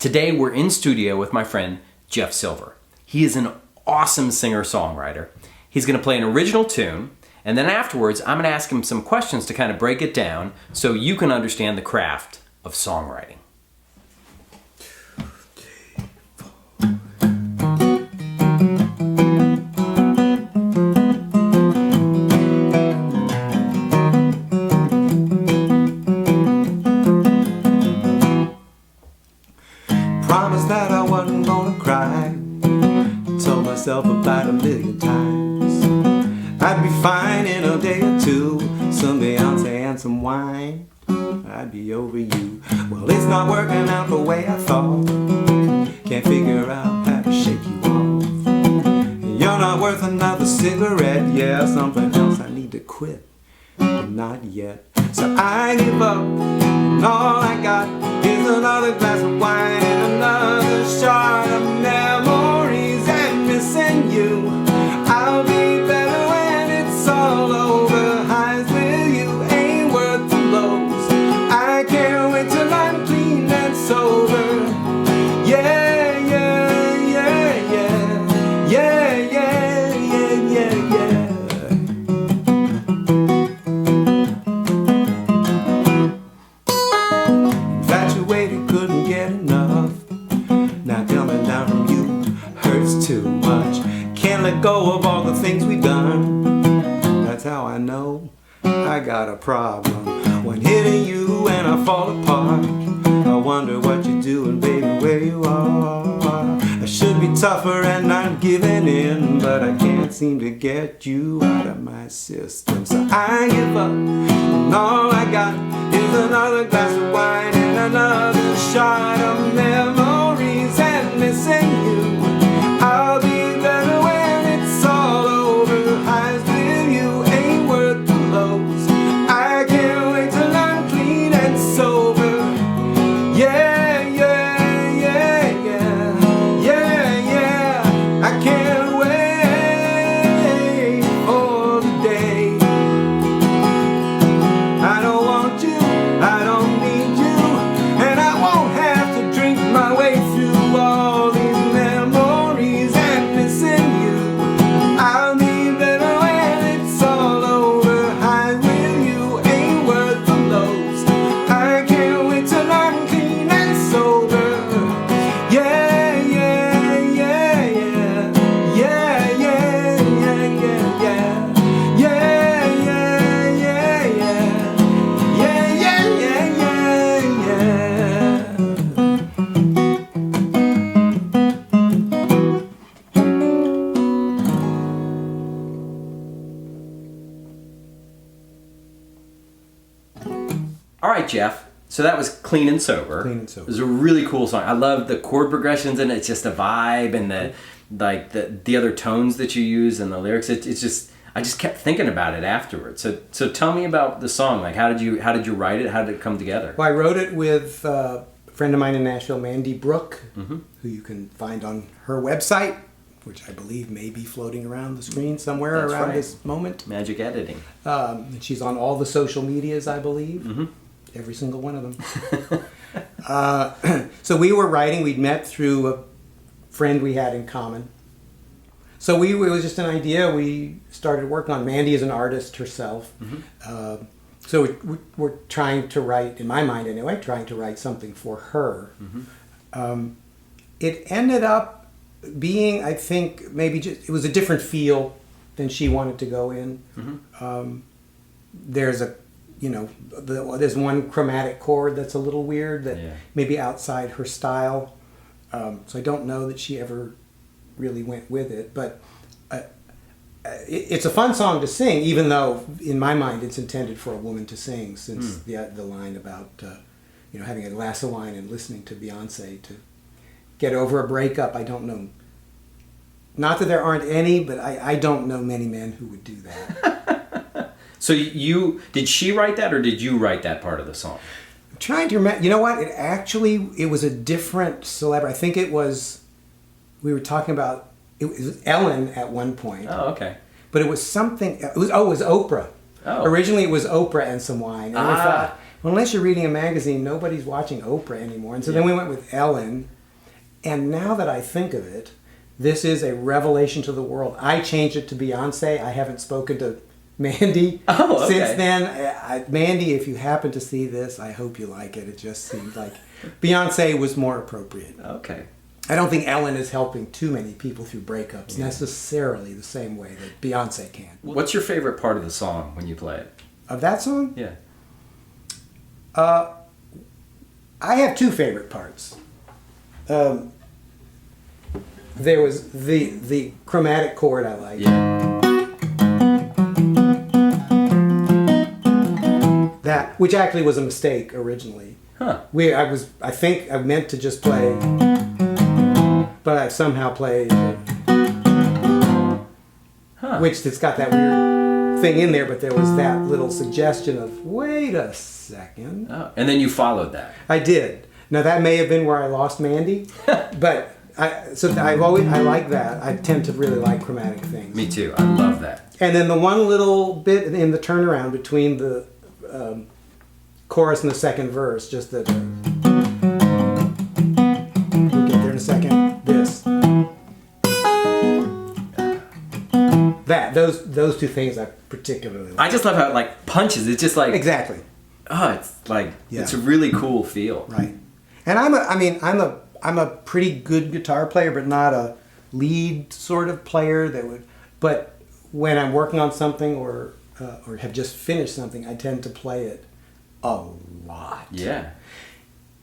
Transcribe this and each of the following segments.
Today we're in studio with my friend Jeff Silver. He is an awesome singer-songwriter. He's going to play an original tune, and then afterwards I'm going to ask him some questions to kind of break it down so you can understand the craft of songwriting. Promised that I wasn't gonna cry. Told myself about 1,000,000 times I'd be fine in a day or two. Some Beyonce and some wine, I'd be over you. Well, it's not working out the way I thought. Can't figure out how to shake you off. You're not worth another cigarette. Yeah, something else I need to quit, but not yet. So I give up, and all I got is another glass of wine and another shard of memories and missing you. I'll be better when it's all over. Highs with you ain't worth the lows. I can't wait till I'm clean and sober. Yeah, yeah, yeah, yeah. Yeah, yeah, yeah, yeah, yeah. Infatuated, couldn't get enough. Now coming down from you hurts too much. Can't let go of all the things we've done. That's how I know I got a problem. When hitting you and I fall apart, I wonder what you're doing, baby, where you are. I should be tougher and not giving in, but I can't seem to get you out of my system. So I give up, and all I got is another glass of wine and another shot of memories and missing you. I'll be better when it's all over. Highs with you ain't worth the lows. I can't wait till I'm clean and sober. Yeah, yeah, yeah, yeah. Yeah, yeah. I can't wait for the day. I don't want you, I don't need you, and I won't have to drink my way through all these memories and missing you. I'll be better when it's all over. Highs with you ain't worth the lows. I can't wait till I'm clean and sober. Yeah, yeah, yeah, yeah. Yeah, yeah, yeah, yeah, yeah. Yeah, yeah, yeah, yeah. Yeah, yeah, yeah, yeah, All right, Jeff. So that was Clean and Sober. Clean and Sober. It was a really cool song. I love the chord progressions and it's just a vibe, and the other tones that you use and the lyrics. It's just, I just kept thinking about it afterwards. So tell me about the song. Like, how did you write it? How did it come together? Well, I wrote it with a friend of mine in Nashville, Mandy Brooke, who you can find on her website, which I believe may be floating around the screen somewhere That's around right. this moment. Magic editing. And she's on all the social medias, I believe. Every single one of them. So we were writing. We'd met through a friend we had in common. So it was just an idea. We started working on. Mandy is an artist herself. So we're trying to write, in my mind anyway, trying to write something for her. It ended up being, I think, maybe it was a different feel than she wanted to go in. There's there's one chromatic chord that's a little weird that maybe outside her style. So I don't know that she ever really went with it, but it's a fun song to sing, even though in my mind it's intended for a woman to sing, since the line about having a glass of wine and listening to Beyonce to get over a breakup. I don't know. Not that there aren't any, but I don't know many men who would do that. So did she write that, or did you write that part of the song? I'm trying to remember. You know what? It was a different celebrity. I think it was. We were talking about. It was Ellen at one point. Oh, okay. But it was something. It was Oprah. Oh. Originally, it was Oprah and some wine, and I thought, well, unless you're reading a magazine, nobody's watching Oprah anymore. And so then we went with Ellen. And now that I think of it, this is a revelation to the world. I changed it to Beyonce. I haven't spoken to Mandy since then. Mandy, if you happen to see this, I hope you like it. It just seemed like Beyonce was more appropriate. Okay. I don't think Ellen is helping too many people through breakups necessarily the same way that Beyonce can. What's your favorite part of the song when you play it? Of that song? Yeah. I have two favorite parts. There was the chromatic chord I like. Yeah. That, which actually was a mistake originally. Huh. I think I meant to just play, but I somehow played, which it's got that weird thing in there, but there was that little suggestion of, wait a second. Oh. And then you followed that. I did. Now that may have been where I lost Mandy, but I like that. I tend to really like chromatic things. Me too. I love that. And then the one little bit in the turnaround between the chorus and the second verse, just that. We'll get there in a second. This. Those two things I particularly like. I just love how it like punches. It's just like Exactly. Oh, it's like it's a really cool feel. Right. And I'm a pretty good guitar player, but not a lead sort of player that would. But when I'm working on something or have just finished something, I tend to play it a lot. Yeah.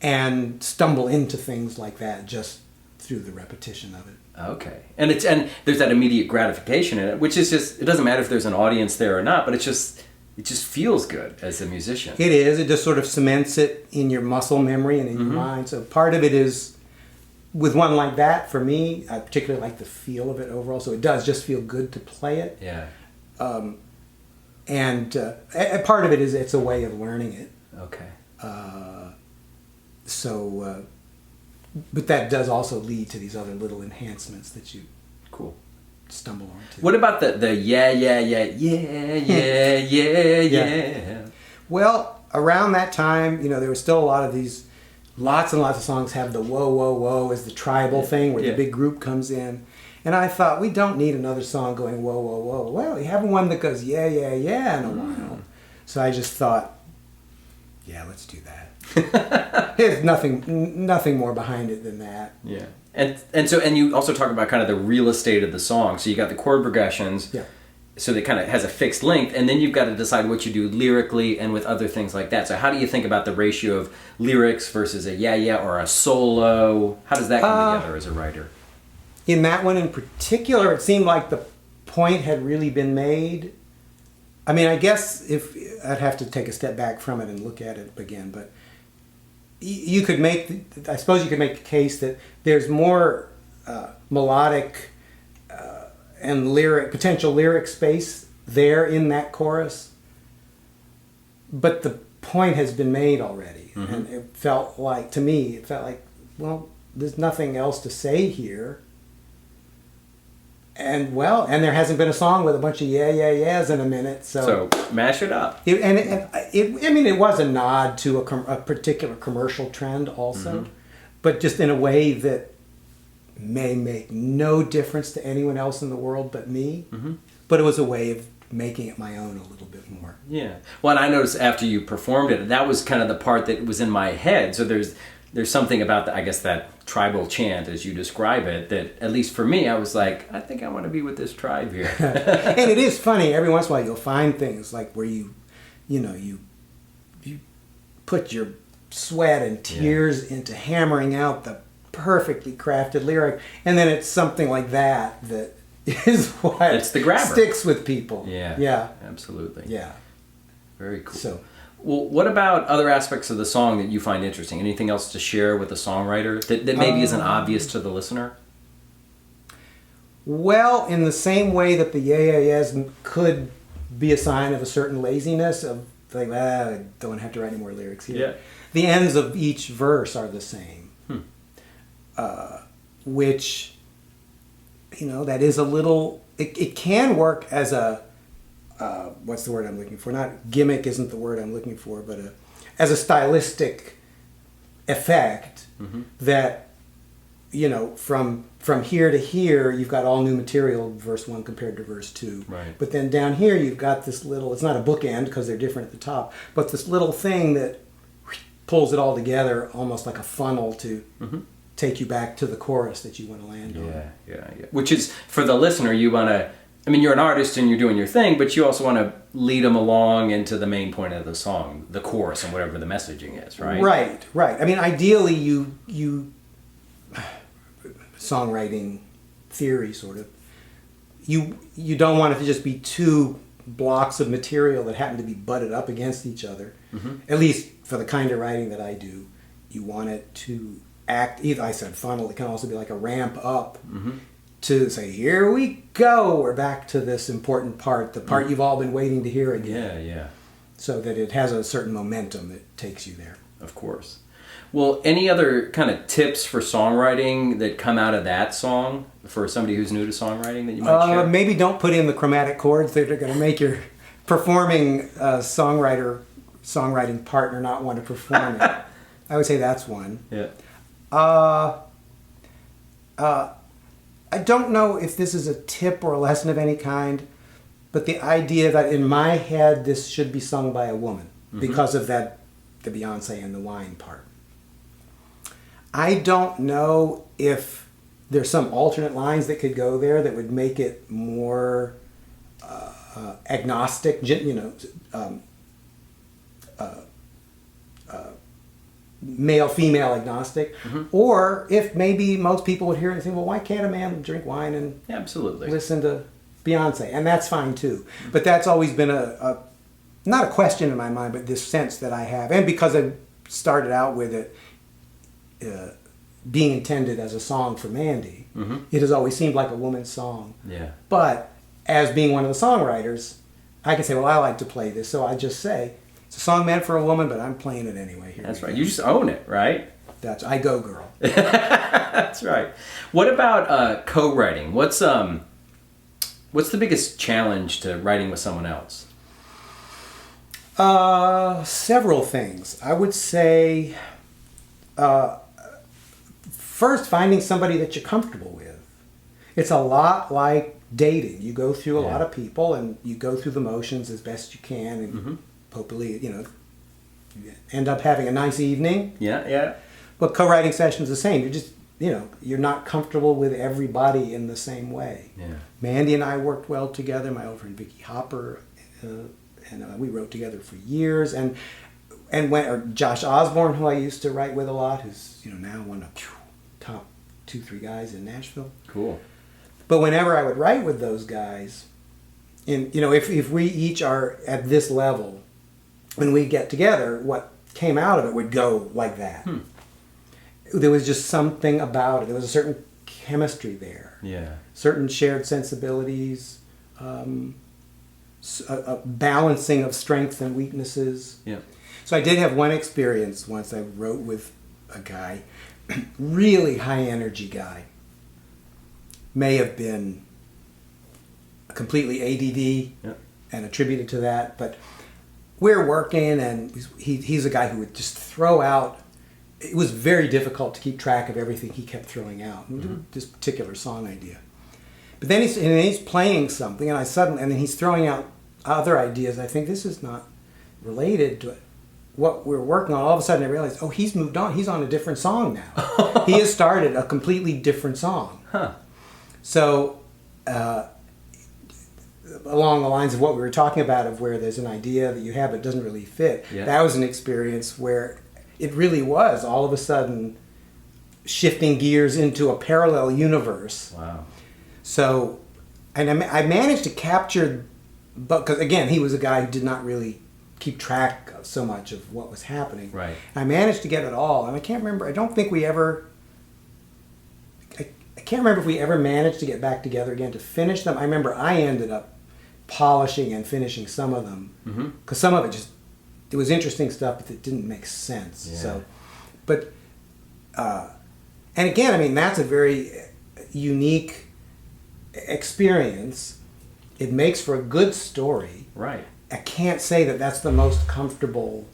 And stumble into things like that just through the repetition of it. Okay. And there's that immediate gratification in it, which is just, it doesn't matter if there's an audience there or not, but it just feels good as a musician. It is. It just sort of cements it in your muscle memory and in your mind. So part of it is, with one like that, for me, I particularly like the feel of it overall. So it does just feel good to play it. Yeah. And part of it is it's a way of learning it. Okay. But that does also lead to these other little enhancements that you Cool. stumble onto. What about the yeah, yeah? Well, around that time, there was still a lot of these, lots and lots of songs have the whoa, whoa, whoa as the tribal thing where the big group comes in. And I thought, we don't need another song going whoa, whoa, whoa. Well, we haven't one that goes yeah, yeah, yeah in a while. So I just thought, yeah, let's do that. There's nothing more behind it than that. Yeah. And you also talk about kind of the real estate of the song. So you got the chord progressions. Yeah. So that kind of has a fixed length, and then you've got to decide what you do lyrically and with other things like that. So how do you think about the ratio of lyrics versus a yeah or a solo? How does that come together as a writer? In that one in particular, it seemed like the point had really been made. I mean, I guess if I'd have to take a step back from it and look at it again, but you could I suppose you could make the case that there's more melodic and potential lyric space there in that chorus, but the point has been made already. And it felt like, well, there's nothing else to say here. And there hasn't been a song with a bunch of yeahs in a minute, so mash it up. It was a nod to a particular commercial trend also, but just in a way that may make no difference to anyone else in the world but me. But it was a way of making it my own a little bit more. Yeah. Well, and I noticed after you performed it, that was kind of the part that was in my head. So there's something about that tribal chant, as you describe it, that at least for me, I was like, I think I want to be with this tribe here. And it is funny, every once in a while you'll find things like where you put your sweat and tears into hammering out the perfectly crafted lyric, and then it's something like that is what it's the grabber. Sticks with people. Yeah. Absolutely. Yeah. Very cool. So, well, what about other aspects of the song that you find interesting? Anything else to share with the songwriter that maybe isn't obvious to the listener? Well, in the same way that the yeah could be a sign of a certain laziness, of like, I don't have to write any more lyrics here. Yeah. The ends of each verse are the same. Which, that is a little, it can work as a, what's the word I'm looking for? Not gimmick isn't the word I'm looking for, but as a stylistic effect that you know, from here to here, you've got all new material, verse 1 compared to verse 2. Right. But then down here, you've got this little, it's not a bookend because they're different at the top, but this little thing that pulls it all together almost like a funnel to take you back to the chorus that you want to land on. Yeah. Which is, for the listener, you want to, I mean, you're an artist and you're doing your thing, but you also want to lead them along into the main point of the song, the chorus and whatever the messaging is, right? Right. I mean, ideally, you songwriting theory, sort of, you don't want it to just be two blocks of material that happen to be butted up against each other. At least for the kind of writing that I do, you want it to act, either, I said funnel, it can also be like a ramp up to say, here we go, we're back to this important part, the part you've all been waiting to hear again. Yeah. So that it has a certain momentum that takes you there. Of course. Well, any other kind of tips for songwriting that come out of that song for somebody who's new to songwriting that you might share? Maybe don't put in the chromatic chords that are going to make your performing songwriting partner not want to perform it. I would say that's one. Yeah. I don't know if this is a tip or a lesson of any kind, but the idea that in my head this should be sung by a woman because of that, the Beyonce and the wine part. I don't know if there's some alternate lines that could go there that would make it more agnostic, male-female agnostic, or if maybe most people would hear it and think, well, why can't a man drink wine and absolutely listen to Beyonce? And that's fine too. But that's always been a not a question in my mind, but this sense that I have, and because I started out with it being intended as a song for Mandy, it has always seemed like a woman's song. Yeah. But as being one of the songwriters, I can say, well, I like to play this, so I just say, it's a song meant for a woman, but I'm playing it anyway. Here That's right. You just own it, right? I go girl. That's right. What about co-writing? What's the biggest challenge to writing with someone else? Several things. I would say, first, finding somebody that you're comfortable with. It's a lot like dating. You go through a lot of people, and you go through the motions as best you can, and hopefully, you end up having a nice evening. Yeah. But co-writing sessions the same. You're just, you're not comfortable with everybody in the same way. Yeah. Mandy and I worked well together. My old friend Vicki Hopper, and we wrote together for years. And Josh Osborne, who I used to write with a lot, who's now one of the top 2-3 guys in Nashville. Cool. But whenever I would write with those guys, if we each are at this level, when we get together, what came out of it would go like that. There was just something about it. There was a certain chemistry there. Yeah. Certain shared sensibilities, a balancing of strengths and weaknesses. Yeah. So I did have one experience once. I wrote with a guy, really high energy guy. May have been completely ADD and attributed to that, but we're working, and he's a guy who would just throw out. It was very difficult to keep track of everything he kept throwing out. This particular song idea, but then he's playing something, and then he's throwing out other ideas. I think this is not related to what we're working on. All of a sudden, I realized, he's moved on. He's on a different song now. He has started a completely different song. Huh. So. Along the lines of what we were talking about, of where there's an idea that you have but doesn't really fit, that was an experience where it really was all of a sudden shifting gears into a parallel universe. Wow. So, and I managed to capture, but because again, he was a guy who did not really keep track of so much of what was happening. Right. I managed to get it all, and I can't remember. I don't think we ever. I can't remember if we ever managed to get back together again to finish them. I remember I ended up polishing and finishing some of them because some of it was interesting stuff, but it didn't make sense. Yeah. So, but and again, I mean, that's a very unique experience. It makes for a good story. Right. I can't say that that's the most comfortable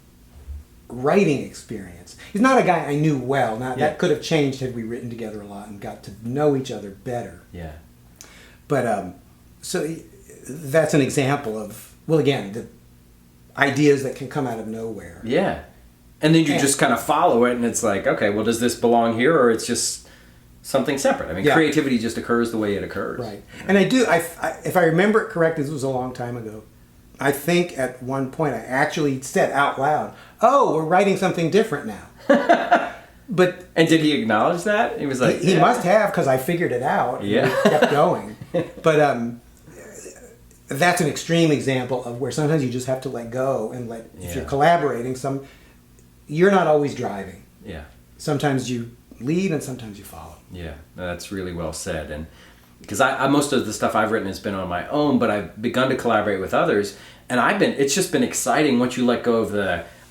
writing experience. He's not a guy I knew well. Now, Yeah. that could have changed had we written together a lot and got to know each other better. Yeah. But so that's an example of, well, again, the ideas that can come out of nowhere. Yeah. And then you And- just kind of follow it, and it's like, okay, well, does this belong here, or it's just something separate? I mean, Yeah. creativity just occurs the way it occurs. Right. And if I remember it correctly, this was a long time ago, I think at one point I actually said out loud, "Oh, we're writing something different now." But And did he acknowledge that? He was like, he yeah. must have, because I figured it out. And Yeah. we kept going. But that's an extreme example of where sometimes you just have to let go and if Yeah. you're collaborating, you're not always driving. Yeah. Sometimes you lead and sometimes you follow. Yeah, that's really well said. And because I most of the stuff I've written has been on my own, but I've begun to collaborate with others, and it's just been exciting once you let go of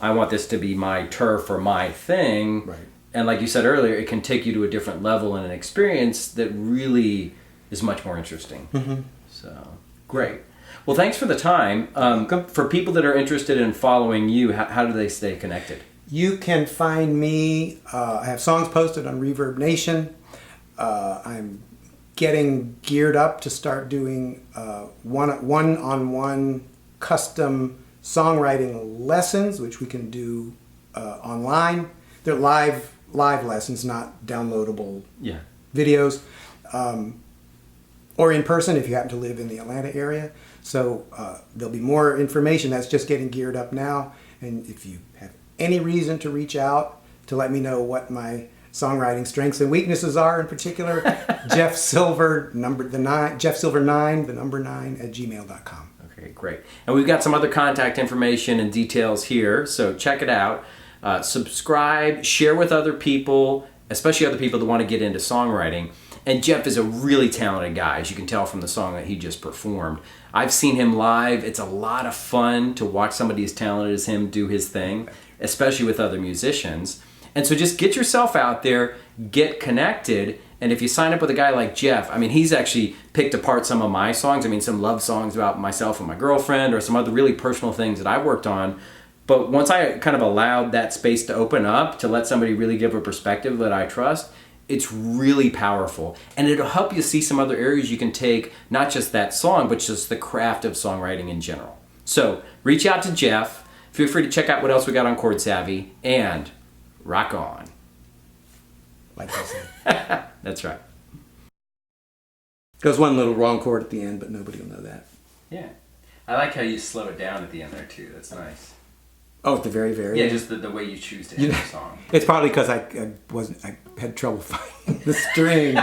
I want this to be my turf or my thing. Right. And like you said earlier, it can take you to a different level and an experience that really is much more interesting. Mm-hmm. So, great. Well, thanks for the time. For people that are interested in following you, how do they stay connected? You can find me, I have songs posted on Reverb Nation. I'm getting geared up to start doing one-on-one custom songwriting lessons, which we can do online. They're live lessons, not downloadable Yeah. videos, or in person if you happen to live in the Atlanta area. So there'll be more information. That's just getting geared up now. And if you have any reason to reach out to let me know what my songwriting strengths and weaknesses are in particular, Jeff Silver, Jeff Silver 9, the number 9 at gmail.com. Okay, great. And we've got some other contact information and details here, so check it out. Subscribe, share with other people, especially other people that want to get into songwriting. And Jeff is a really talented guy, as you can tell from the song that he just performed. I've seen him live. It's a lot of fun to watch somebody as talented as him do his thing, especially with other musicians. And so just get yourself out there, get connected, and if you sign up with a guy like Jeff, I mean, he's actually picked apart some of my songs. I mean, some love songs about myself and my girlfriend, or some other really personal things that I worked on. But once I kind of allowed that space to open up to let somebody really give a perspective that I trust, it's really powerful. And it'll help you see some other areas you can take, not just that song, but just the craft of songwriting in general. So reach out to Jeff. Feel free to check out what else we got on Chord Savvy, and rock on. Like I said. That's right. Goes one little wrong chord at the end, but nobody will know that. Yeah. I like how you slow it down at the end there, too. That's nice. Oh, at the very, very Yeah, end. just the way you choose to end the song. It's probably because I had trouble finding the string.